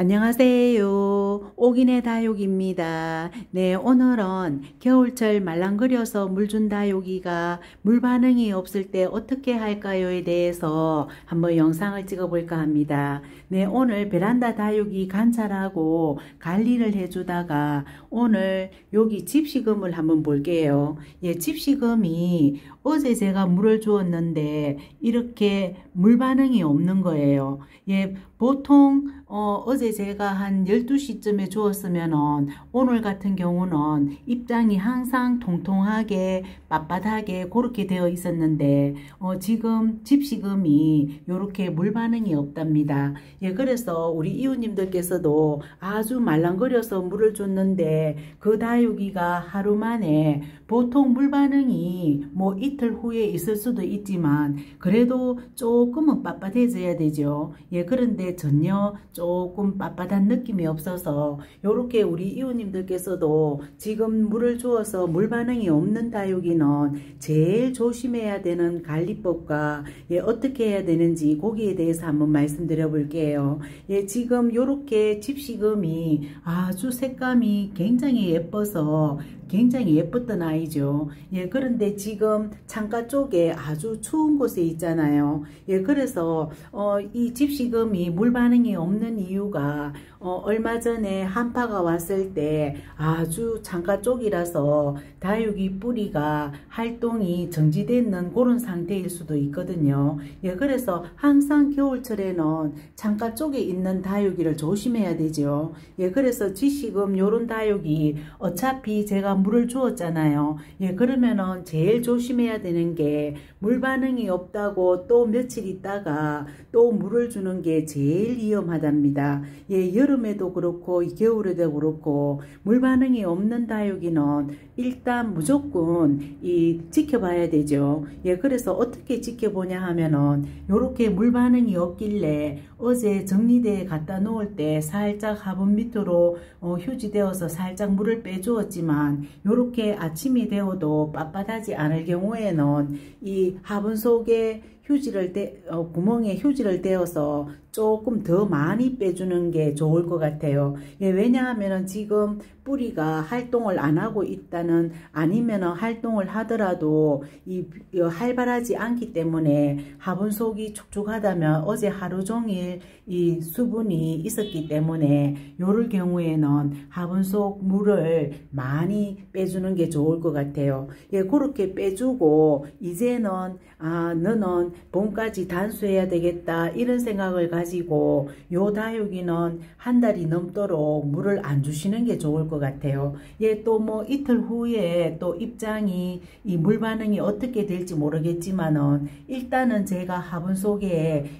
안녕하세요. 옥인의 다육입니다. 네, 오늘은 겨울철 말랑거려서 물 준 다육이가 물 반응이 없을 때 어떻게 할까요에 대해서 한번 영상을 찍어볼까 합니다. 네, 오늘 베란다 다육이 관찰하고 관리를 해주다가 오늘 여기 집시금을 한번 볼게요. 예, 집시금이 어제 제가 물을 주었는데 이렇게 물 반응이 없는 거예요. 예, 보통 어제 제가 한 12시쯤에 주었으면은 오늘 같은 경우는 입장이 항상 통통하게 빳빳하게 그렇게 되어 있었는데 지금 집시금이 이렇게 물 반응이 없답니다. 예, 그래서 우리 이웃님들께서도 아주 말랑거려서 물을 줬는데 그 다육이가 하루 만에 보통 물 반응이 뭐 이틀 후에 있을 수도 있지만 그래도 조금은 빳빳해져야 되죠. 예, 그런데 전혀 조금 빳빳한 느낌이 없어서 요렇게 우리 이웃님들께서도 지금 물을 주어서 물 반응이 없는 다육이는 제일 조심해야 되는 관리법과 예, 어떻게 해야 되는지 거기에 대해서 한번 말씀드려 볼게요. 예, 지금 요렇게 집시금이 아주 색감이 굉장히 예뻐서 굉장히 예뻤던 아이죠. 예, 그런데 지금 창가 쪽에 아주 추운 곳에 있잖아요. 예, 그래서 이 집시금이 물 반응이 없는 이유가 얼마 전에 한파가 왔을 때 아주 창가 쪽이라서 다육이 뿌리가 활동이 정지되는 그런 상태일 수도 있거든요. 예, 그래서 항상 겨울철에는 창가 쪽에 있는 다육이를 조심해야 되죠. 예, 그래서 지금 요런 다육이 어차피 제가 물을 주었잖아요. 예, 그러면은 제일 조심해야 되는 게 물 반응이 없다고 또 며칠 있다가 또 물을 주는 게 제일 위험하답니다. 예, 여름에도 그렇고 겨울에도 그렇고 물 반응이 없는 다육이는 일단 무조건 지켜봐야 되죠. 예, 그래서 어떻게 지켜보냐 하면은 요렇게 물 반응이 없길래 어제 정리대에 갖다 놓을 때 살짝 화분 밑으로 휴지되어서 살짝 물을 빼주었지만 요렇게 아침이 되어도 빳빳하지 않을 경우에는 이 화분 속에 구멍에 휴지를 대어서 조금 더 많이 빼주는 게 좋을 것 같아요. 예, 왜냐하면 지금 뿌리가 활동을 안 하고 있다는 아니면 활동을 하더라도 활발하지 않기 때문에 화분 속이 축축하다면 어제 하루 종일 이 수분이 있었기 때문에 요럴 경우에는 화분 속 물을 많이 빼주는 게 좋을 것 같아요. 예, 그렇게 빼주고 이제는 너는 봄까지 단수해야 되겠다 이런 생각을 가지고 요 다육이는 한 달이 넘도록 물을 안 주시는 게 좋을 것 같아요. 예, 또 뭐 이틀 후에 또 입장이 이 물 반응이 어떻게 될지 모르겠지만은 일단은 제가 화분 속에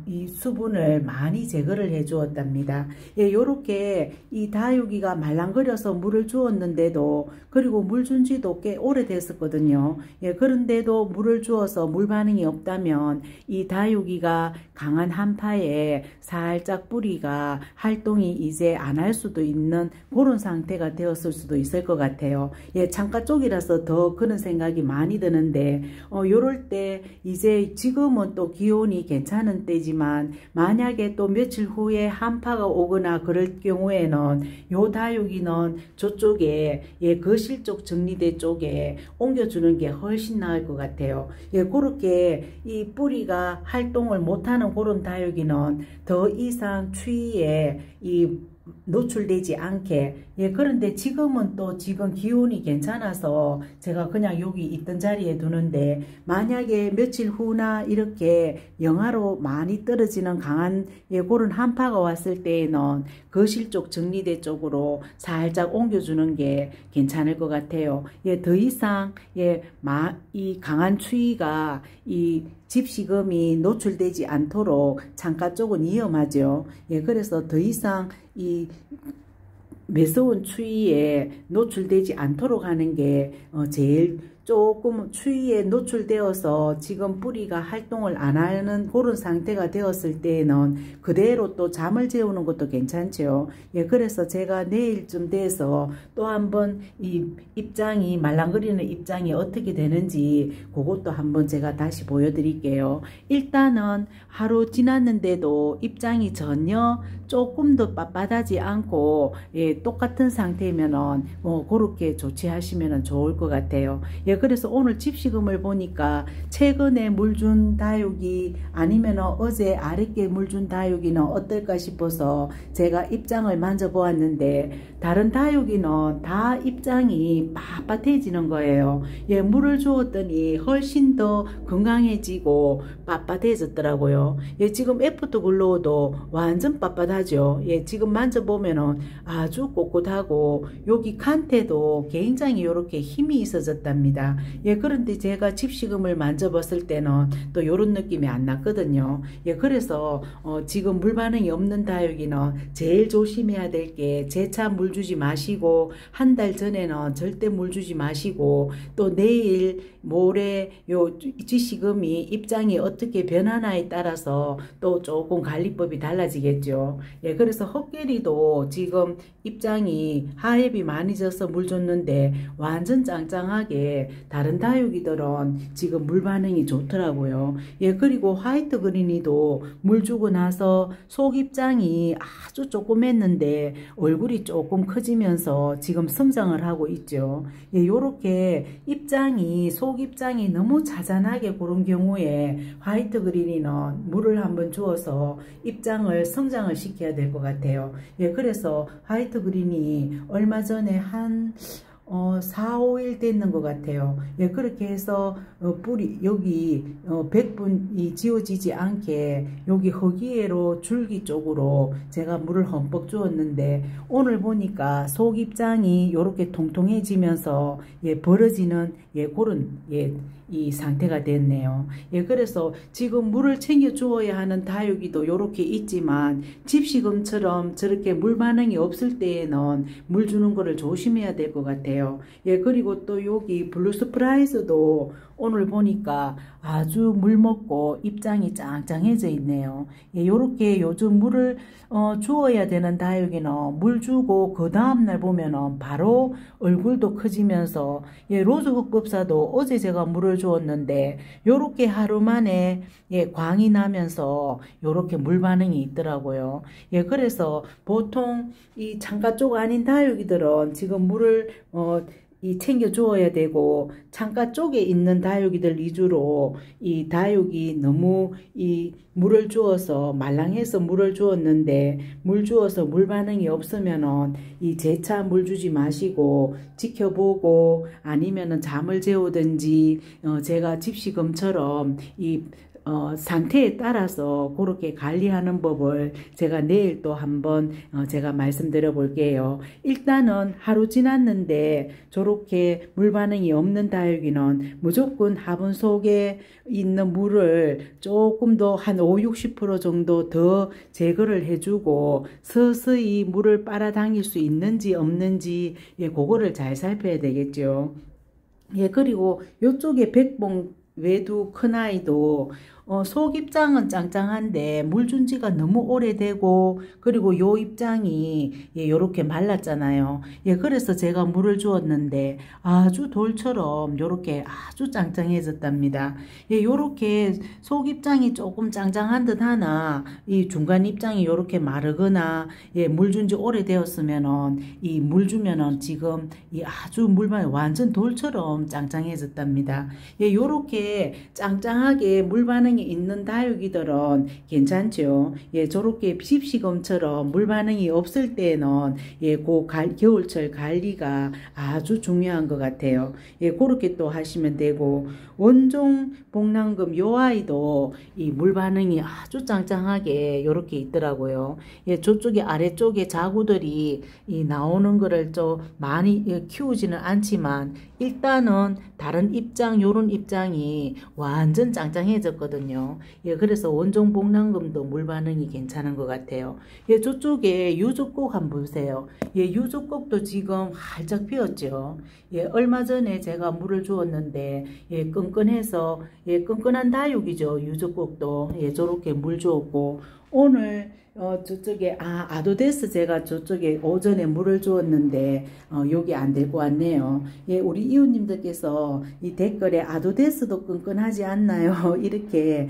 이 수분을 많이 제거를 해 주었답니다. 예, 요렇게 이 다육이가 말랑거려서 물을 주었는데도 그리고 물 준 지도 꽤 오래됐었거든요. 예, 그런데도 물을 주어서 물 반응이 없다면 이 다육이가 강한 한파에 살짝 뿌리가 활동이 이제 안 할 수도 있는 그런 상태가 되었을 수도 있을 것 같아요. 예, 창가 쪽이라서 더 그런 생각이 많이 드는데 요럴 때 이제 지금은 또 기온이 괜찮은 때지만 만약에 또 며칠 후에 한파가 오거나 그럴 경우에는 요 다육이는 저쪽에 예, 거실 쪽 정리대 쪽에 옮겨주는 게 훨씬 나을 것 같아요. 예, 그렇게 이 뿌리가 활동을 못하는 그런 다육이는 더 이상 추위에 노출되지 않게 예, 그런데 지금은 또 지금 기온이 괜찮아서 제가 그냥 여기 있던 자리에 두는데 만약에 며칠 후나 이렇게 영하로 많이 떨어지는 강한 예, 그런 한파가 왔을 때에는 거실 쪽 정리대 쪽으로 살짝 옮겨주는 게 괜찮을 것 같아요. 예, 더 이상 예, 이 강한 추위가 이 집시금이 노출되지 않도록 창가 쪽은 위험하죠. 예, 그래서 더 이상 이 매서운 추위에 노출되지 않도록 하는 게 제일 조금 추위에 노출되어서 지금 뿌리가 활동을 안 하는 그런 상태가 되었을 때에는 그대로 또 잠을 재우는 것도 괜찮죠. 예, 그래서 제가 내일쯤 돼서 또 한번 이 입장이 말랑거리는 입장이 어떻게 되는지 그것도 한번 제가 다시 보여드릴게요. 일단은 하루 지났는데도 입장이 전혀 조금도 빳빳하지 않고 예, 똑같은 상태면은 그렇게 조치하시면 좋을 것 같아요. 예, 그래서 오늘 집시금을 보니까 최근에 물 준 다육이 아니면 어제 아랫게 물 준 다육이는 어떨까 싶어서 제가 입장을 만져보았는데 다른 다육이는 다 입장이 빳빳해지는 거예요. 예, 물을 주었더니 훨씬 더 건강해지고 빳빳해졌더라고요. 예, 지금 애프터 글로우도 완전 빳빳하죠. 예, 지금 만져보면은 아주 꼿꼿하고 여기 칸테도 굉장히 이렇게 힘이 있어졌답니다. 예, 그런데 제가 집시금을 만져봤을 때는 또 이런 느낌이 안 났거든요. 예, 그래서 지금 물 반응이 없는 다육이는 제일 조심해야 될 게 재차 물 주지 마시고 한 달 전에는 절대 물 주지 마시고 또 내일 모레 요 집시금이 입장이 어떻게 변하나에 따라서 또 조금 관리법이 달라지겠죠. 예, 그래서 헛개리도 지금 입장이 하엽이 많이 져서 물 줬는데 완전 짱짱하게 다른 다육이들은 지금 물 반응이 좋더라고요. 예, 그리고 화이트 그린이도 물 주고 나서 속 입장이 아주 조그맸는데 얼굴이 조금 커지면서 지금 성장을 하고 있죠. 예, 요렇게 입장이 속 입장이 너무 자잔하게 그런 경우에 화이트 그린이는 물을 한번 주어서 입장을 성장을 시켜야 될 것 같아요. 예, 그래서 화이트 그린이 얼마 전에 한 4, 5일 됐는 것 같아요. 예, 그렇게 해서 뿌리 여기 백분이 지워지지 않게 여기 허기에로 줄기 쪽으로 제가 물을 흠뻑 주었는데 오늘 보니까 속 입장이 이렇게 통통해지면서 예, 벌어지는 예, 그런 예, 이 상태가 됐네요. 예, 그래서 지금 물을 챙겨 주어야 하는 다육이도 이렇게 있지만 집시금처럼 저렇게 물 반응이 없을 때에는 물 주는 거를 조심해야 될 것 같아요. 예, 그리고 또 여기 블루 스프라이즈도 오늘 보니까 아주 물 먹고 입장이 짱짱해져 있네요. 예, 요렇게 요즘 물을 주어야 되는 다육이는 물 주고 그 다음날 보면은 바로 얼굴도 커지면서 예, 로즈 흑법사도 어제 제가 물을 주었는데 요렇게 하루 만에 예, 광이 나면서 요렇게 물 반응이 있더라고요. 예, 그래서 보통 이 창가 쪽 아닌 다육이들은 지금 물을 이 챙겨 주어야 되고 창가 쪽에 있는 다육이들 위주로 이 다육이 너무 이 물을 주어서 말랑해서 물을 주었는데 물 주어서 물 반응이 없으면은 이 재차 물 주지 마시고 지켜보고 아니면은 잠을 재우든지 제가 집시금처럼 이 상태에 따라서 그렇게 관리하는 법을 제가 내일 또 한번 제가 말씀드려 볼게요. 일단은 하루 지났는데 저렇게 물 반응이 없는 다육이는 무조건 화분 속에 있는 물을 조금 더 한 50-60% 정도 더 제거를 해주고 서서히 물을 빨아당길 수 있는지 없는지 예, 그거를 잘 살펴야 되겠죠. 예, 그리고 이쪽에 백봉 외두 큰아이도 속 입장은 짱짱한데 물 준 지가 너무 오래되고 그리고 요 입장이 예, 요렇게 말랐잖아요. 예, 그래서 제가 물을 주었는데 아주 돌처럼 요렇게 아주 짱짱해졌답니다. 예, 요렇게 속 입장이 조금 짱짱한 듯 하나 이 중간 입장이 요렇게 마르거나 예, 물 준 지 오래되었으면은 이 물 주면은 지금 이 아주 물만 완전 돌처럼 짱짱해졌답니다. 예, 요렇게 짱짱하게 물 반응이 있는 다육이들은 괜찮죠. 예, 저렇게 집시금처럼 물 반응이 없을 때는 예, 겨울철 관리가 아주 중요한 것 같아요. 예, 그렇게 또 하시면 되고 원종 복랑금 요 아이도 이 물 반응이 아주 짱짱하게 요렇게 있더라고요. 예, 저쪽에 아래쪽에 자구들이 이 나오는 거를 좀 많이 키우지는 않지만 일단은 다른 입장 요런 입장이 완전 짱짱해졌거든요. 좋거든요. 예, 그래서 원종 복랑금도 물 반응이 괜찮은 것 같아요. 예, 저쪽에 유족곡 한번 보세요. 예, 유족곡도 지금 활짝 피었죠. 예, 얼마 전에 제가 물을 주었는데, 예, 끈끈해서, 예, 끈끈한 다육이죠. 유족곡도. 예, 저렇게 물 주었고, 오늘 저쪽에 아도데스 제가 저쪽에 오전에 물을 주었는데 여기 안 데리고 왔네요. 예, 우리 이웃님들께서 이 댓글에 아도데스도 끈끈하지 않나요? 이렇게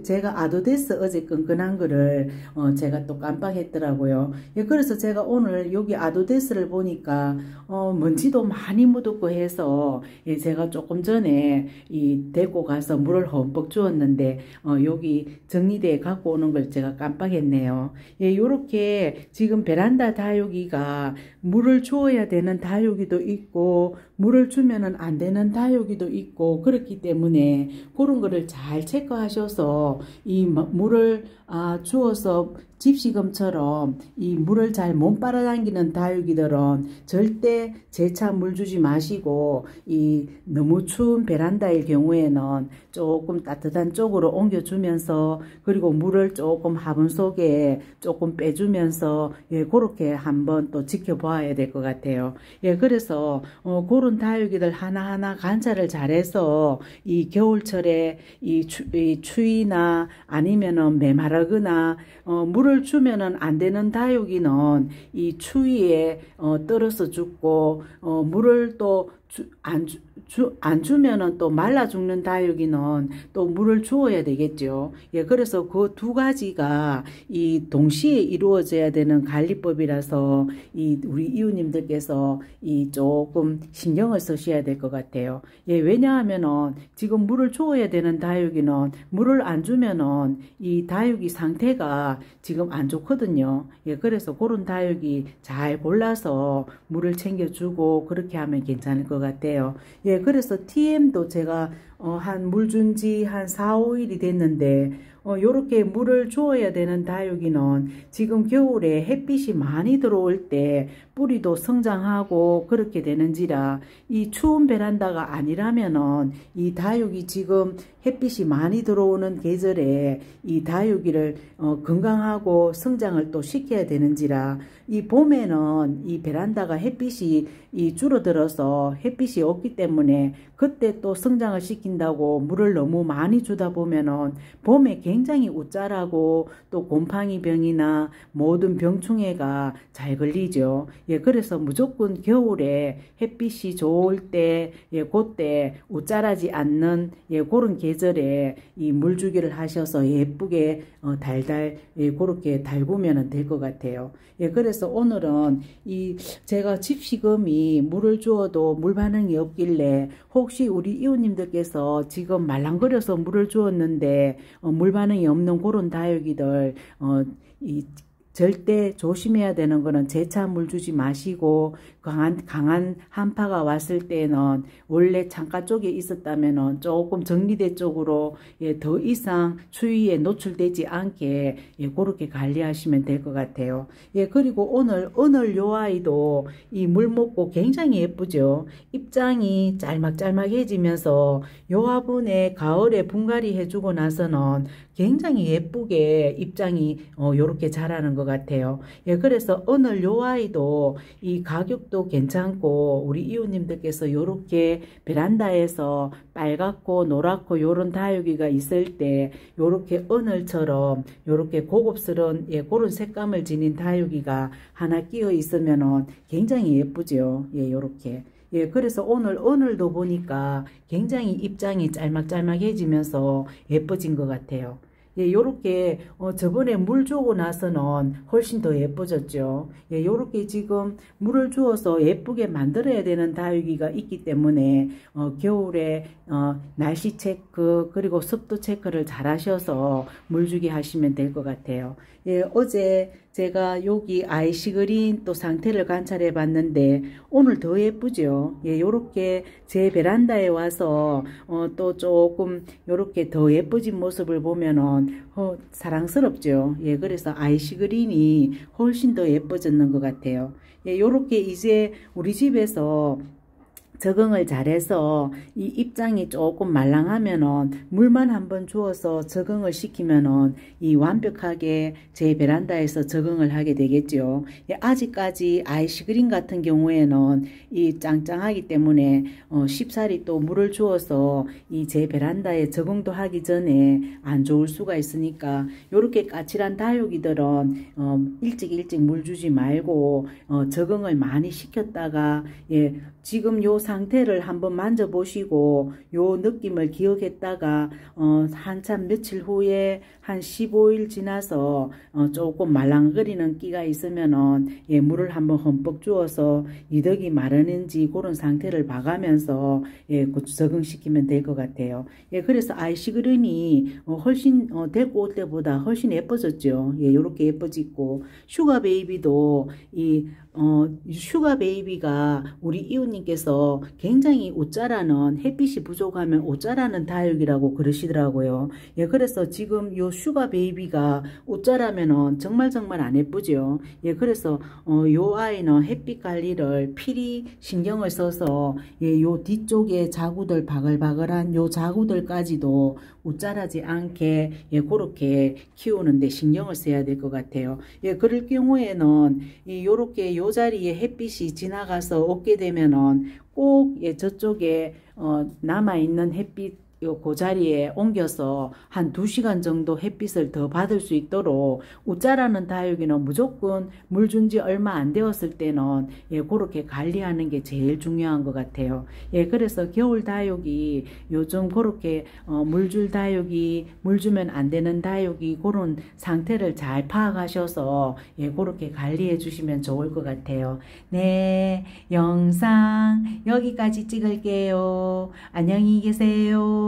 제가 아도데스 어제 끈끈한 거를 제가 또 깜빡했더라고요. 예, 그래서 제가 오늘 여기 아도데스를 보니까 먼지도 많이 묻었고 해서 예, 제가 조금 전에 데리고 가서 물을 흠뻑 주었는데 여기 정리대에 갖고 오는 걸 제가 깜빡했네요. 예, 요렇게 지금 베란다 다육이가 물을 주어야 되는 다육이도 있고 물을 주면은 안 되는 다육이도 있고 그렇기 때문에 그런 거를 잘 체크하셔서 이 물을 주어서 집시금처럼 이 물을 잘 못 빨아당기는 다육이들은 절대 재차 물 주지 마시고 이 너무 추운 베란다일 경우에는 조금 따뜻한 쪽으로 옮겨주면서 그리고 물을 조금 화분 속에 조금 빼주면서 예, 그렇게 한번 또 지켜봐야 될 것 같아요. 예, 그래서 그런 다육이들 하나하나 관찰을 잘해서 이 겨울철에 이 추위나 아니면은 메마르거나 물을 주면은 안 되는 다육이는 이 추위에 떨어서 죽고 물을 또 안 주면은 또 말라 죽는 다육이는 또 물을 주어야 되겠죠. 예, 그래서 그 두 가지가 이 동시에 이루어져야 되는 관리법이라서 우리 이웃님들께서 조금 신경을 쓰셔야 될 것 같아요. 예, 왜냐하면은 지금 물을 주어야 되는 다육이는 물을 안 주면은 이 다육이 상태가 지금 안 좋거든요. 예, 그래서 그런 다육이 잘 골라서 물을 챙겨주고 그렇게 하면 괜찮을 것 같아요. 예, 그래서 TM도 제가 한 물 준 지 한 4, 5일이 됐는데 요렇게 물을 주어야 되는 다육이는 지금 겨울에 햇빛이 많이 들어올 때 뿌리도 성장하고 그렇게 되는지라 이 추운 베란다가 아니라면은 이 다육이 지금 햇빛이 많이 들어오는 계절에 이 다육이를 건강하고 성장을 또 시켜야 되는지라 이 봄에는 이 베란다가 햇빛이 줄어들어서 햇빛이 없기 때문에 그때 또 성장을 시킨다고 물을 너무 많이 주다 보면은 봄에 굉장히 웃자라고 또 곰팡이 병이나 모든 병충해가 잘 걸리죠. 예, 그래서 무조건 겨울에 햇빛이 좋을 때, 예, 그때 웃자라지 않는 예, 그런 계절에 이 물주기를 하셔서 예쁘게 달달 예, 그렇게 달구면 될 것 같아요. 예, 그래서 오늘은 제가 집시금이 물을 주어도 물 반응이 없길래 혹시 우리 이웃님들께서 지금 말랑거려서 물을 주었는데 물 반응이 없는 그런 다육이들 절대 조심해야 되는 거는 재차 물 주지 마시고 강한 한파가 왔을 때는 원래 창가 쪽에 있었다면은 조금 정리대 쪽으로 예, 더 이상 추위에 노출되지 않게 예, 그렇게 관리하시면 될 것 같아요. 예, 그리고 오늘 요 아이도 이 물 먹고 굉장히 예쁘죠. 입장이 짤막짤막해지면서 요 화분에 가을에 분갈이 해주고 나서는 굉장히 예쁘게 입장이 요렇게 자라는 것 같아요. 예, 그래서 오늘 요 아이도 이 가격도 괜찮고 우리 이웃님들께서 요렇게 베란다에서 빨갛고 노랗고 요런 다육이가 있을 때 요렇게 오늘처럼 요렇게 고급스러운 예, 그런 색감을 지닌 다육이가 하나 끼어 있으면은 굉장히 예쁘죠. 예, 요렇게. 예, 그래서 오늘도 보니까 굉장히 입장이 짤막짤막해지면서 예뻐진 것 같아요. 예, 요렇게 저번에 물 주고 나서는 훨씬 더 예뻐졌죠. 예, 요렇게 지금 물을 주어서 예쁘게 만들어야 되는 다육이가 있기 때문에 겨울에 날씨 체크 그리고 습도 체크를 잘 하셔서 물주기 하시면 될 것 같아요. 예, 어제 제가 여기 아이시그린 또 상태를 관찰해 봤는데 오늘 더 예쁘죠. 예, 요렇게 제 베란다에 와서 또 조금 요렇게 더 예뻐진 모습을 보면은 사랑스럽죠. 예, 그래서 아이시그린이 훨씬 더 예뻐졌는 것 같아요. 예, 요렇게 이제 우리 집에서 적응을 잘해서 이 입장이 조금 말랑하면은 물만 한번 주어서 적응을 시키면은 이 완벽하게 제 베란다에서 적응을 하게 되겠죠. 예, 아직까지 아이시그린 같은 경우에는 이 짱짱하기 때문에 쉽사리 또 물을 주어서 이 제 베란다에 적응도 하기 전에 안 좋을 수가 있으니까 요렇게 까칠한 다육이들은 일찍 물 주지 말고 적응을 많이 시켰다가 예, 지금 요 상태를 한번 만져보시고 요 느낌을 기억했다가 한참 며칠 후에 한 15일 지나서 조금 말랑거리는 끼가 있으면은 예, 물을 한번 흠뻑 주어서 이득이 마르는지 그런 상태를 봐가면서 예, 적응시키면 될 것 같아요. 예, 그래서 아이시그린이 훨씬 데리고 올 때보다 훨씬 예뻐졌죠. 예, 요렇게 예뻐지고 슈가 베이비도 이 슈가 베이비가 우리 이웃님께서 굉장히 옷자라는 햇빛이 부족하면 옷자라는 다육이라고 그러시더라고요. 예, 그래서 지금 요 슈가 베이비가 옷자라면은 정말 안 예쁘죠. 예, 그래서 요 아이는 햇빛 관리를 필히 신경을 써서 예, 요 뒤쪽에 자구들 바글바글한 요 자구들까지도 옷자라지 않게 예, 그렇게 키우는데 신경을 써야 될 것 같아요. 예, 그럴 경우에는 요렇게 요 자리에 햇빛이 지나가서 없게 되면은 꼭 예, 저쪽에 남아있는 햇빛 그 자리에 옮겨서 한 2시간 정도 햇빛을 더 받을 수 있도록 웃자라는 다육이는 무조건 물 준 지 얼마 안 되었을 때는 예, 그렇게 관리하는 게 제일 중요한 것 같아요. 예, 그래서 겨울 다육이 요즘 그렇게 물 줄 다육이 물 주면 안 되는 다육이 그런 상태를 잘 파악하셔서 예, 그렇게 관리해 주시면 좋을 것 같아요. 네, 영상 여기까지 찍을게요. 안녕히 계세요.